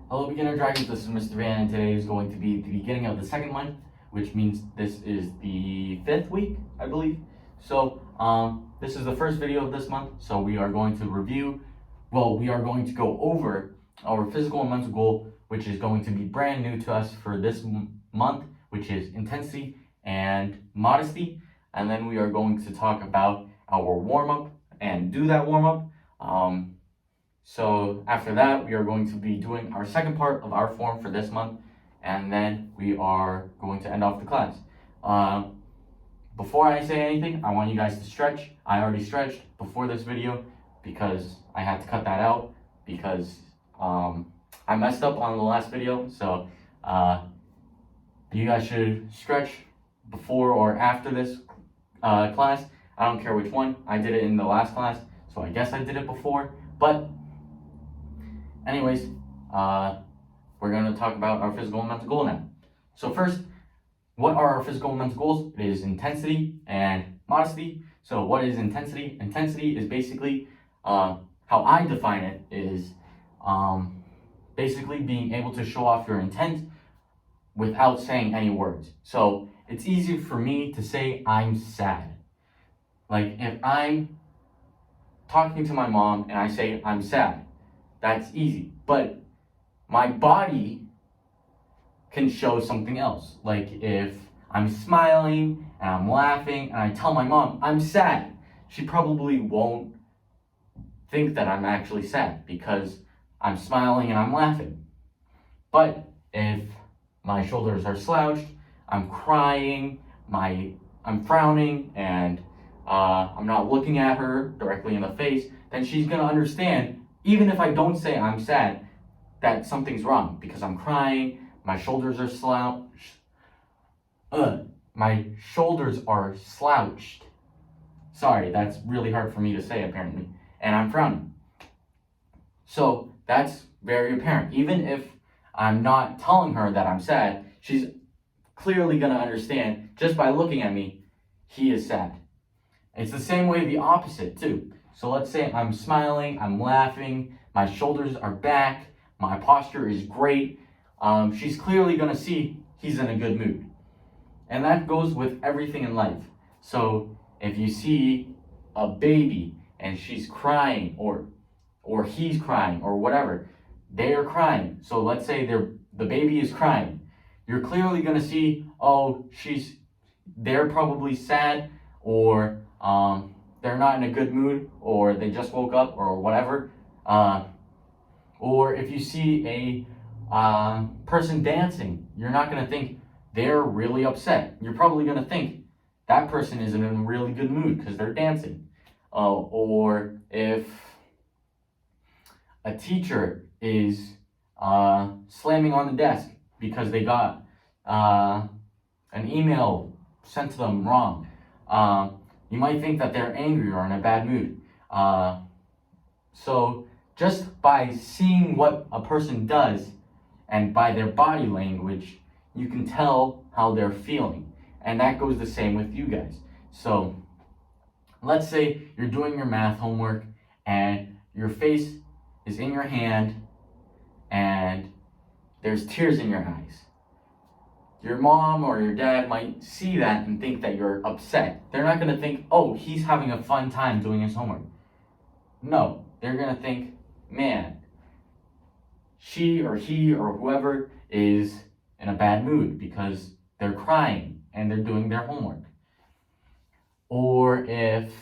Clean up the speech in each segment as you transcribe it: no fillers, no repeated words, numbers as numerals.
Hello beginner dragons, this is Mr. Van, and today is going to be the beginning of the second month, which means this is the 5th week, I believe. So this is the first video of this month, so we are going to we are going to go over our physical and mental goal, which is going to be brand new to us for this month, which is intensity and modesty. And then we are going to talk about our warm-up and do that warm-up. So after that, we are going to be doing our second part of our form for this month, and then we are going to end off the class. Before I say anything, I want you guys to stretch. I already stretched before this video because I had to cut that out because I messed up on the last video. So you guys should stretch before or after this class. I don't care which one. I did it in the last class, so I guess I did it before. But anyways, we're going to talk about our physical and mental goal now. So first, what are our physical and mental goals? It is intensity and modesty. So what is intensity? Intensity is basically, how I define it is basically being able to show off your intent without saying any words. So it's easy for me to say I'm sad. Like if I'm talking to my mom and I say I'm sad, that's easy. But my body can show something else. Like if I'm smiling and I'm laughing and I tell my mom I'm sad, she probably won't think that I'm actually sad because I'm smiling and I'm laughing. But if my shoulders are slouched, I'm crying, I'm frowning, and I'm not looking at her directly in the face, then she's gonna understand, even if I don't say I'm sad, that something's wrong because I'm crying, my shoulders are slouched. My shoulders are slouched. Sorry, that's really hard for me to say apparently. And I'm frowning. So that's very apparent. Even if I'm not telling her that I'm sad, she's clearly gonna understand just by looking at me, he is sad. It's the same way the opposite too. So let's say I'm smiling, I'm laughing, my shoulders are back, my posture is great. She's clearly gonna see he's in a good mood. And that goes with everything in life. So if you see a baby and she's crying or he's crying or whatever, they are crying. So let's say the baby is crying. You're clearly gonna see, oh, they're probably sad, or they're not in a good mood, or they just woke up, or whatever. Or if you see a person dancing, you're not gonna think they're really upset. You're probably gonna think that person is in a really good mood because they're dancing. Or if a teacher is slamming on the desk because they got an email sent to them wrong, you might think that they're angry or in a bad mood. So just by seeing what a person does and by their body language, you can tell how they're feeling. And that goes the same with you guys. So let's say you're doing your math homework and your face is in your hand and there's tears in your eyes. Your mom or your dad might see that and think that you're upset. They're not gonna think, oh, he's having a fun time doing his homework. No, they're gonna think, man, she or he or whoever is in a bad mood because they're crying and they're doing their homework. Or if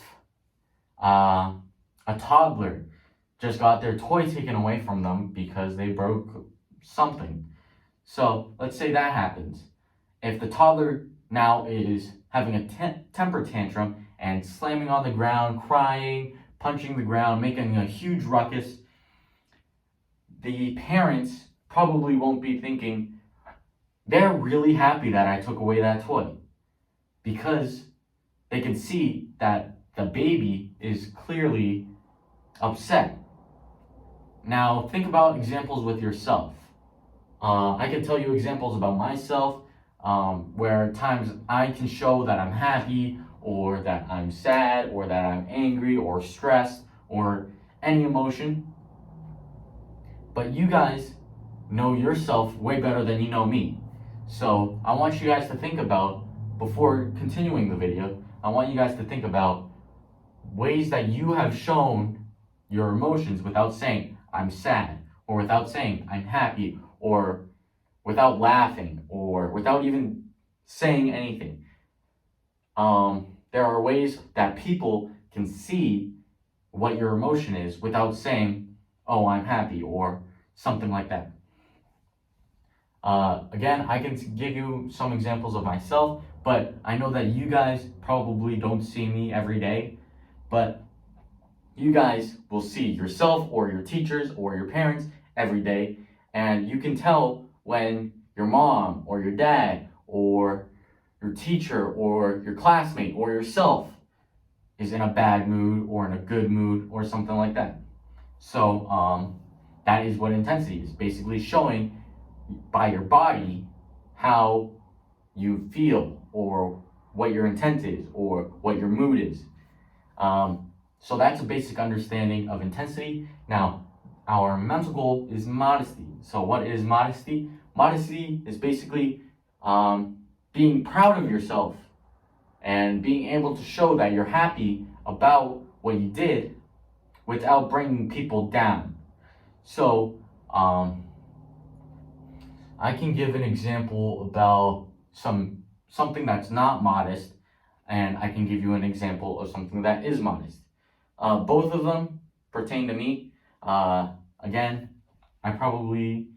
a toddler just got their toy taken away from them because they broke something. So let's say that happens. If the toddler now is having a temper tantrum and slamming on the ground, crying, punching the ground, making a huge ruckus, the parents probably won't be thinking, they're really happy that I took away that toy, because they can see that the baby is clearly upset. Now think about examples with yourself. I can tell you examples about myself where times I can show that I'm happy or that I'm sad or that I'm angry or stressed or any emotion. But you guys know yourself way better than you know me. So I want you guys to think about, before continuing the video, I want you guys to think about ways that you have shown your emotions without saying, I'm sad, or without saying, I'm happy, or without laughing, or without even saying anything. There are ways that people can see what your emotion is without saying, oh, I'm happy, or something like that. Again, I can give you some examples of myself, but I know that you guys probably don't see me every day, but you guys will see yourself or your teachers or your parents every day, and you can tell when your mom or your dad or your teacher or your classmate or yourself is in a bad mood or in a good mood or something like that. So that is what intensity is, basically showing by your body how you feel or what your intent is or what your mood is. So that's a basic understanding of intensity. Now, our mental goal is modesty. So what is modesty? Modesty is basically being proud of yourself and being able to show that you're happy about what you did without bringing people down. So I can give an example about something that's not modest, and I can give you an example of something that is modest. Both of them pertain to me. Again, I probably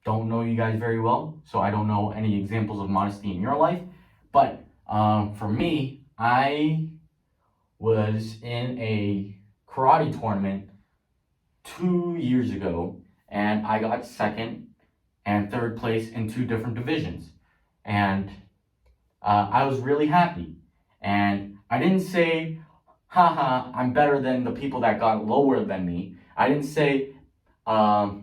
don't know you guys very well, so I don't know any examples of modesty in your life. But for me, I was in a karate tournament 2 years ago, and I got second and third place in 2 different divisions. And I was really happy. And I didn't say, haha, I'm better than the people that got lower than me. I didn't say whoever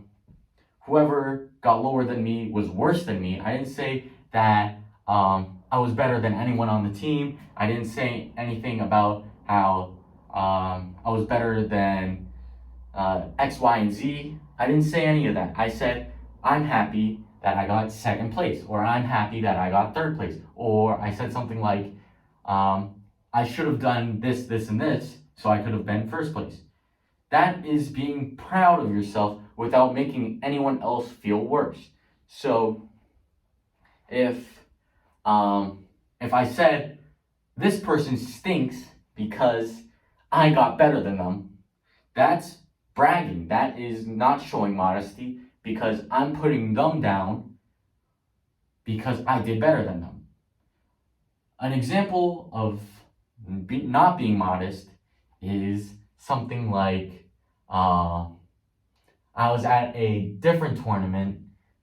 got lower than me was worse than me. I didn't say that I was better than anyone on the team. I didn't say anything about how I was better than X, Y, and Z. I didn't say any of that. I said, I'm happy that I got second place, or I'm happy that I got third place, or I said something like, I should have done this, this, and this, so I could have been first place. That is being proud of yourself without making anyone else feel worse. So if I said, this person stinks because I got better than them, that's bragging. That is not showing modesty, because I'm putting them down because I did better than them. An example of not being modest is something like I was at a different tournament,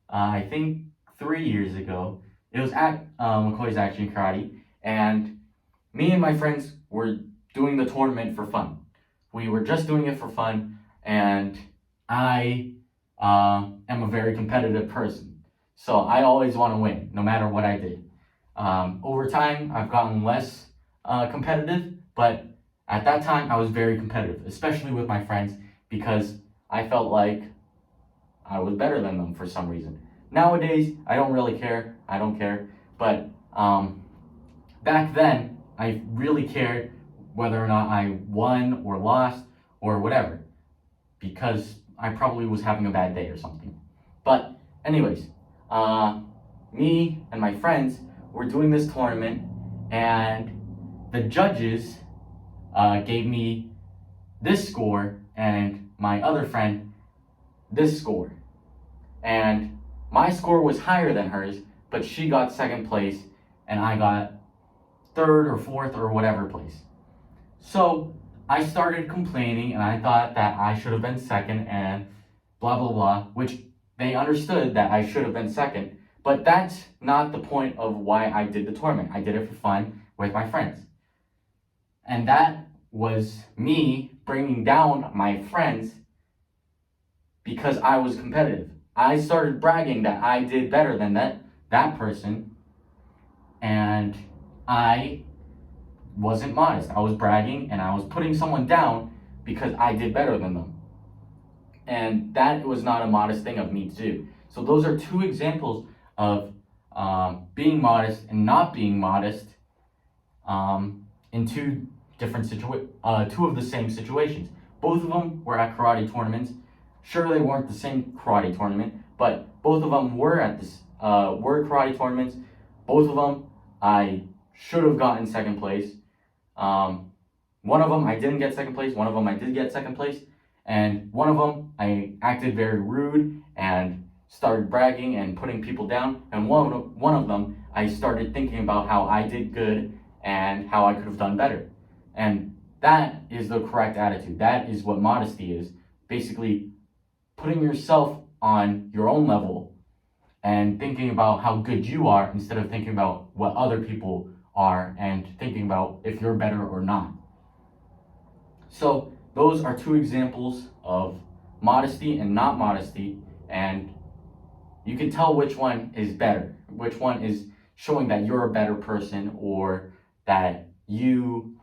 I think 3 years ago. It was at McCoy's Action Karate, and me and my friends were doing the tournament for fun. We were just doing it for fun, and I am a very competitive person. So I always want to win, no matter what I did. Over time, I've gotten less competitive, but at that time, I was very competitive, especially with my friends, because I felt like I was better than them for some reason. Nowadays, I don't really care. I don't care. But back then, I really cared whether or not I won or lost or whatever, because I probably was having a bad day or something. But anyways, me and my friends were doing this tournament, and the judges gave me this score and my other friend this score. And my score was higher than hers, but she got second place and I got third or fourth or whatever place. So I started complaining, and I thought that I should have been second and blah, blah, blah, which they understood that I should have been second. But that's not the point of why I did the tournament. I did it for fun with my friends. And that was me bringing down my friends because I was competitive. I started bragging that I did better than that person, and I wasn't modest. I was bragging, and I was putting someone down because I did better than them. And that was not a modest thing of me to do. So those are two examples of being modest and not being modest in two of the same situations. Both of them were at karate tournaments. Sure, they weren't the same karate tournament, but both of them were at were karate tournaments. Both of them I should have gotten second place. One of them I didn't get second place. One of them I did get second place. And one of them I acted very rude and started bragging and putting people down. And one of them I started thinking about how I did good and how I could have done better. And that is the correct attitude. That is what modesty is. Basically, putting yourself on your own level and thinking about how good you are instead of thinking about what other people are and thinking about if you're better or not. So those are two examples of modesty and not modesty, and you can tell which one is better, which one is showing that you're a better person or that you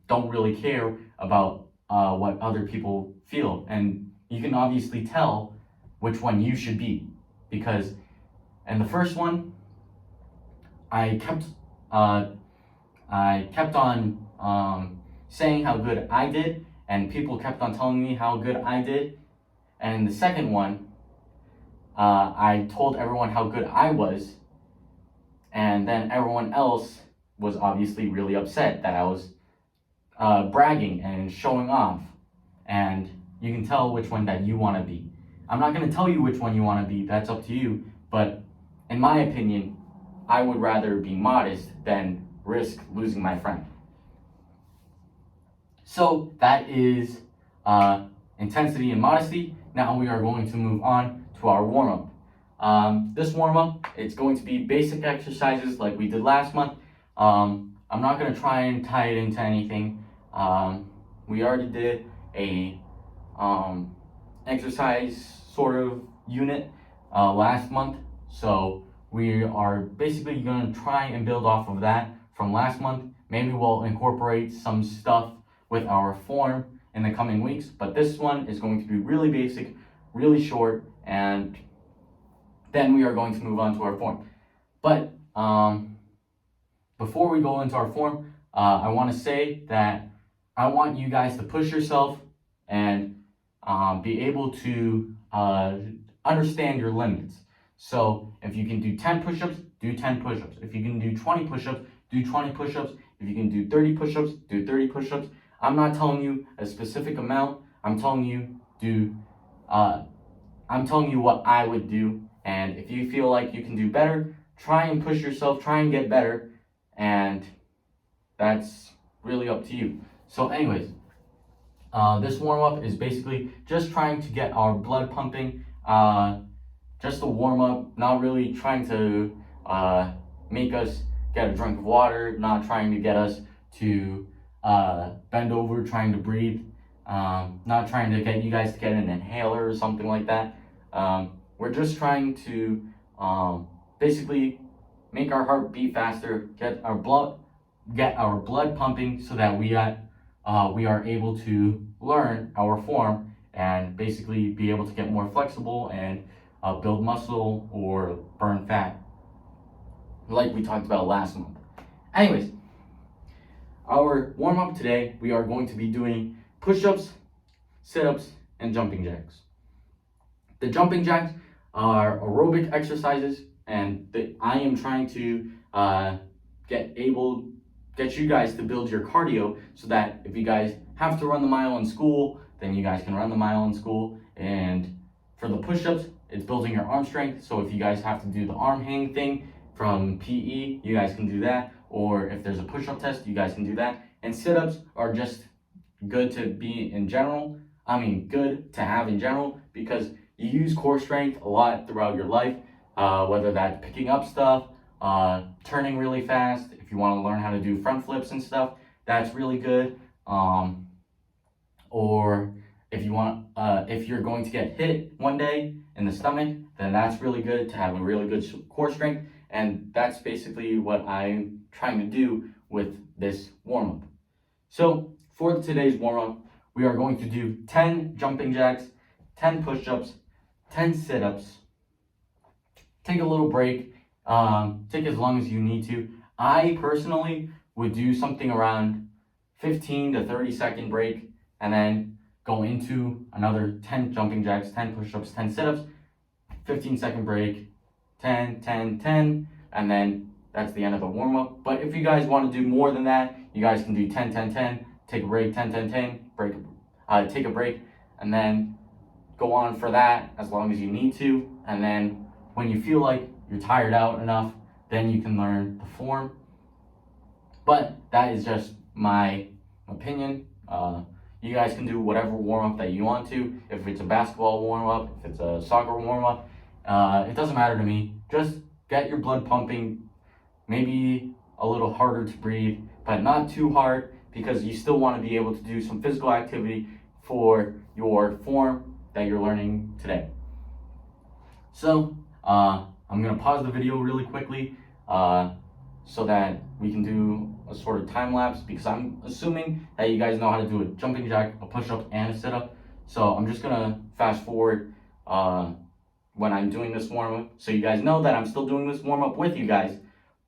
don't really care about what other people feel. And you can obviously tell which one you should be, because in the first one, I kept on saying how good I did, and people kept on telling me how good I did. And in the second one, I told everyone how good I was, and then everyone else was obviously really upset that I was bragging and showing off. And you can tell which one that you want to be. I'm not going to tell you which one you want to be, that's up to you, but in my opinion, I would rather be modest than risk losing my friend. So that is intensity and modesty. Now we are going to move on to our warm-up. This warm-up, it's going to be basic exercises like we did last month. I'm not going to try and tie it into anything. We already did a exercise sort of unit last month, so we are basically going to try and build off of that from last month. Maybe we'll incorporate some stuff with our form in the coming weeks, but this one is going to be really basic, really short, and then we are going to move on to our form. But before we go into our form, I want to say that I want you guys to push yourself and be able to understand your limits. So if you can do 10 push-ups, do 10 push-ups. If you can do 20 push-ups, do 20 push-ups. If you can do 30 push-ups, do 30 push-ups. I'm not telling you a specific amount. I'm telling you what I would do. And if you feel like you can do better, try and push yourself, try and get better. And that's really up to you. So anyways, this warm-up is basically just trying to get our blood pumping, just a warm-up, not really trying to make us get a drink of water, not trying to get us to bend over, trying to breathe, not trying to get you guys to get an inhaler or something like that. We're just trying to basically make our heart beat faster, get our blood pumping so that we are able to learn our form and basically be able to get more flexible and build muscle or burn fat, like we talked about last month. Anyways, our warm-up today, we are going to be doing push-ups, sit-ups, and jumping jacks. The jumping jacks are aerobic exercises, and I am trying to get you guys to build your cardio so that if you guys have to run the mile in school, then you guys can run the mile in school. And for the push-ups, it's building your arm strength. So if you guys have to do the arm hang thing from PE, you guys can do that. Or if there's a push-up test, you guys can do that. And sit-ups are just good to be in general. Good to have in general, because you use core strength a lot throughout your life, whether that's picking up stuff, turning really fast. If you want to learn how to do front flips and stuff, that's really good. Or if you're going to get hit one day in the stomach, then that's really good to have a really good core strength. And that's basically what I'm trying to do with this warm-up. So for today's warm-up, we are going to do 10 jumping jacks, 10 push-ups, 10 sit-ups. Take a little break. Take as long as you need to. I personally would do something around 15 to 30 second break and then go into another 10 jumping jacks, 10 push-ups, 10 sit-ups, 15-second break, 10, 10, 10, and then that's the end of the warm-up. But if you guys want to do more than that, you guys can do 10, 10, 10, take a break, 10, 10, 10, break, take a break, and then go on for that as long as you need to. And then when you feel like you're tired out enough, then you can learn the form. But that is just my opinion. You guys can do whatever warm-up that you want to. If it's a basketball warm-up, if it's a soccer warm-up, it doesn't matter to me. Just get your blood pumping, maybe a little harder to breathe, but not too hard, because you still want to be able to do some physical activity for your form that you're learning today. So, I'm going to pause the video really quickly so that we can do a sort of time lapse, because I'm assuming that you guys know how to do a jumping jack, a push-up, and a sit-up. So I'm just going to fast forward when I'm doing this warm-up, so you guys know that I'm still doing this warm-up with you guys,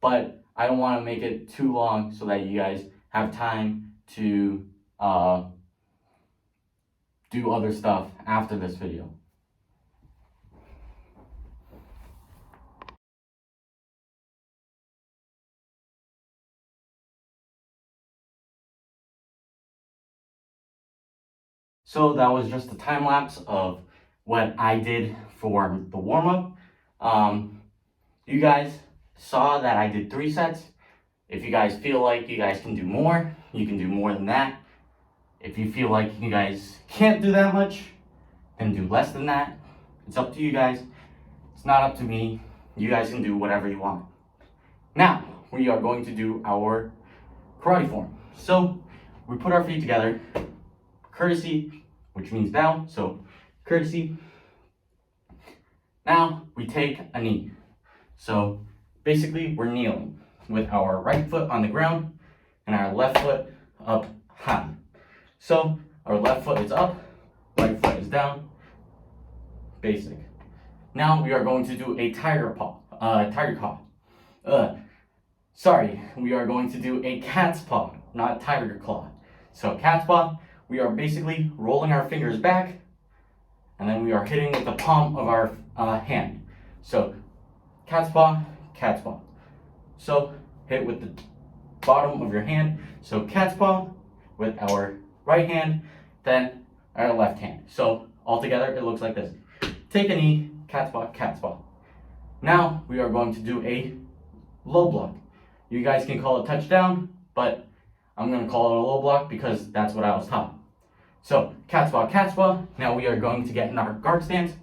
but I don't want to make it too long so that you guys have time to do other stuff after this video. So that was just a time lapse of what I did for the warm-up. You guys saw that I did 3 sets. If you guys feel like you guys can do more, you can do more than that. If you feel like you guys can't do that much, then do less than that. It's up to you guys. It's not up to me. You guys can do whatever you want. Now, we are going to do our karate form. So, we put our feet together, courtesy, which means bow, so courtesy. Now, we take a knee. So, basically, we're kneeling with our right foot on the ground and our left foot up high. So, our left foot is up, right foot is down, basic. Now, we are going to do a tiger claw. We are going to do a cat's paw, not tiger claw. So, cat's paw, we are basically rolling our fingers back, and then we are hitting with the palm of our hand. So, cat's paw, cat's paw. So, hit with the bottom of your hand. So, cat's paw with our right hand, then our left hand. So, altogether, it looks like this. Take a knee, cat's paw, cat's paw. Now, we are going to do a low block. You guys can call it touchdown, but I'm going to call it a low block because that's what I was taught. So, cat's paw, cat's paw. Now we are going to get in our guard stance.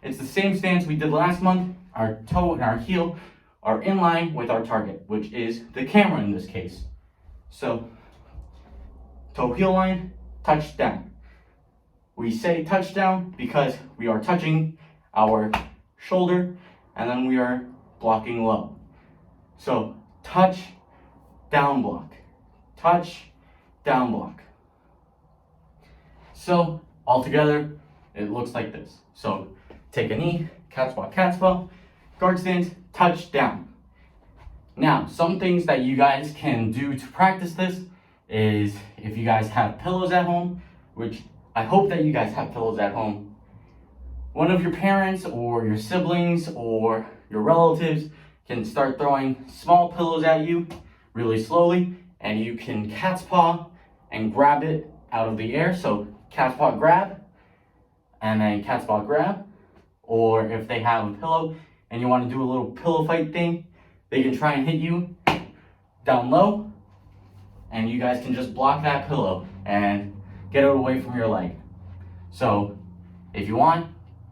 It's the same stance we did last month. Our toe and our heel are in line with our target, which is the camera in this case. So, toe heel line, touchdown. We say touchdown because we are touching our shoulder and then we are blocking low. So, touch, down block. Touch, down block. So, altogether, it looks like this. So, take a knee, cat's paw, guard stance, touch, down. Now, some things that you guys can do to practice this is if you guys have pillows at home, which I hope that you guys have pillows at home, one of your parents or your siblings or your relatives can start throwing small pillows at you really slowly, and you can cat's paw and grab it out of the air. So cat's paw grab, and then cat's paw grab. Or if they have a pillow and you want to do a little pillow fight thing, they can try and hit you down low, and you guys can just block that pillow and get it away from your leg. So if you want,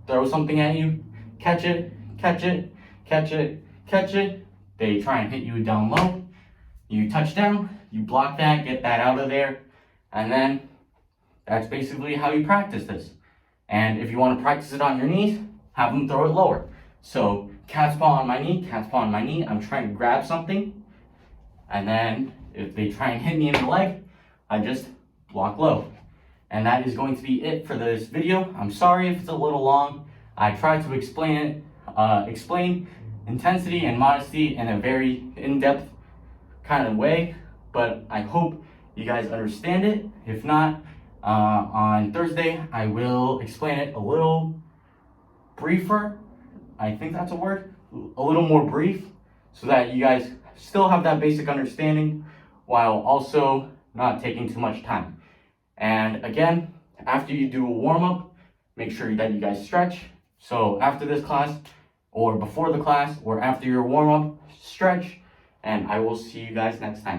throw something at you, catch it, catch it, catch it, catch it. They try and hit you down low. You touch down, you block that, get that out of there, and then that's basically how you practice this. And if you want to practice it on your knees, have them throw it lower. So cat's paw on my knee, cat's paw on my knee. I'm trying to grab something, and then if they try and hit me in the leg, I just block low. And that is going to be it for this video. I'm sorry if it's a little long. I tried to explain intensity and modesty in a very in-depth kind of way, but I hope you guys understand it. If not, on Thursday I will explain it a little briefer. I think that's a word. A little more brief, so that you guys still have that basic understanding while also not taking too much time. And again, after you do a warm-up, make sure that you guys stretch. So after this class, or before the class, or after your warm-up, stretch, and I will see you guys next time.